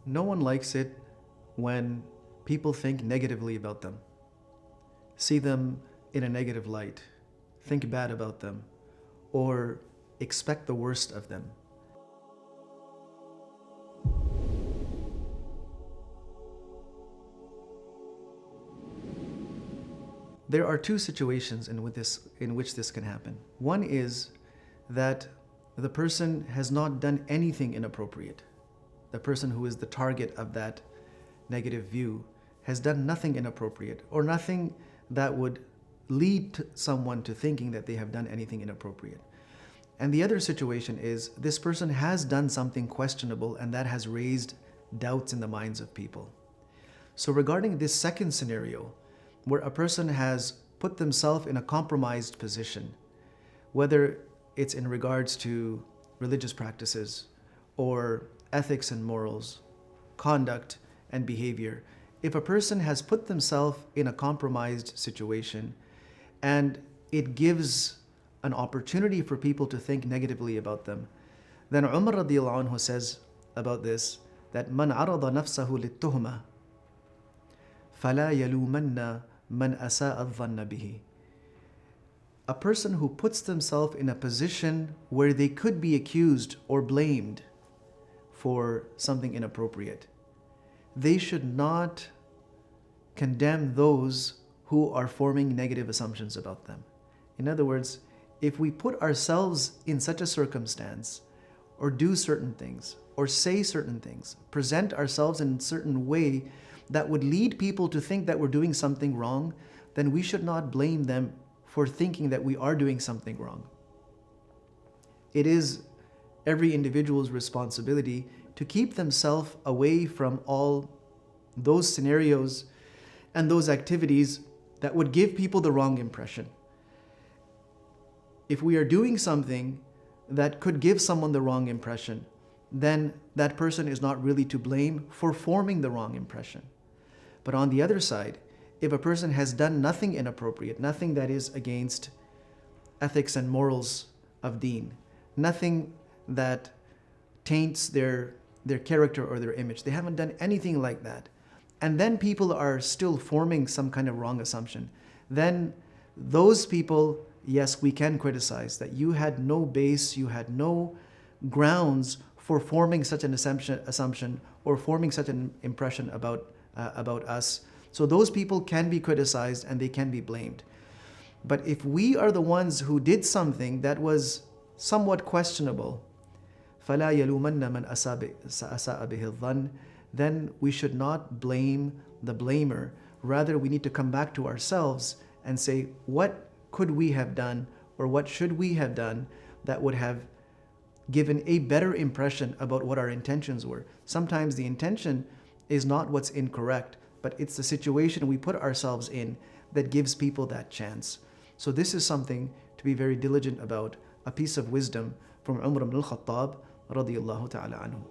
No one likes it when people think negatively about them, see them in a negative light, think bad about them, or expect the worst of them. There are two situations in which this can happen. One is that the person has not done anything inappropriate. The person who is the target of that negative view has done nothing inappropriate or nothing that would lead someone to thinking that they have done anything inappropriate. And the other situation is this person has done something questionable and that has raised doubts in the minds of people. So regarding this second scenario, where a person has put themselves in a compromised position, whether it's in regards to religious practices or ethics and morals, conduct and behavior, if a person has put themselves in a compromised situation and it gives an opportunity for people to think negatively about them, then Umar radiallahu anhu says about this that man arada nafsahu littuhma fala yalumanna man asa'a adh-dhanna bihi. A person who puts themselves in a position where they could be accused or blamed for something inappropriate, they should not condemn those who are forming negative assumptions about them. In other words, if we put ourselves in such a circumstance, or do certain things, or say certain things, present ourselves in a certain way that would lead people to think that we're doing something wrong, then we should not blame them for thinking that we are doing something wrong. It is every individual's responsibility to keep themselves away from all those scenarios and those activities that would give people the wrong impression. If we are doing something that could give someone the wrong impression, then that person is not really to blame for forming the wrong impression. But on the other side, if a person has done nothing inappropriate, nothing that is against ethics and morals of deen, nothing that taints their character or their image, they haven't done anything like that, and then people are still forming some kind of wrong assumption, then those people, yes, we can criticize that you had no base, you had no grounds for forming such an assumption or forming such an impression about us. So those people can be criticized and they can be blamed. But if we are the ones who did something that was somewhat questionable, فَلَا يَلُومَنَّ مَنْ أَسَاءَ بِهِ الظَّنِّ, then we should not blame the blamer. Rather, we need to come back to ourselves and say, what could we have done or what should we have done that would have given a better impression about what our intentions were? Sometimes the intention is not what's incorrect, but it's the situation we put ourselves in that gives people that chance. So this is something to be very diligent about, a piece of wisdom from Umar ibn al-Khattab radiyallahu ta'ala anhu.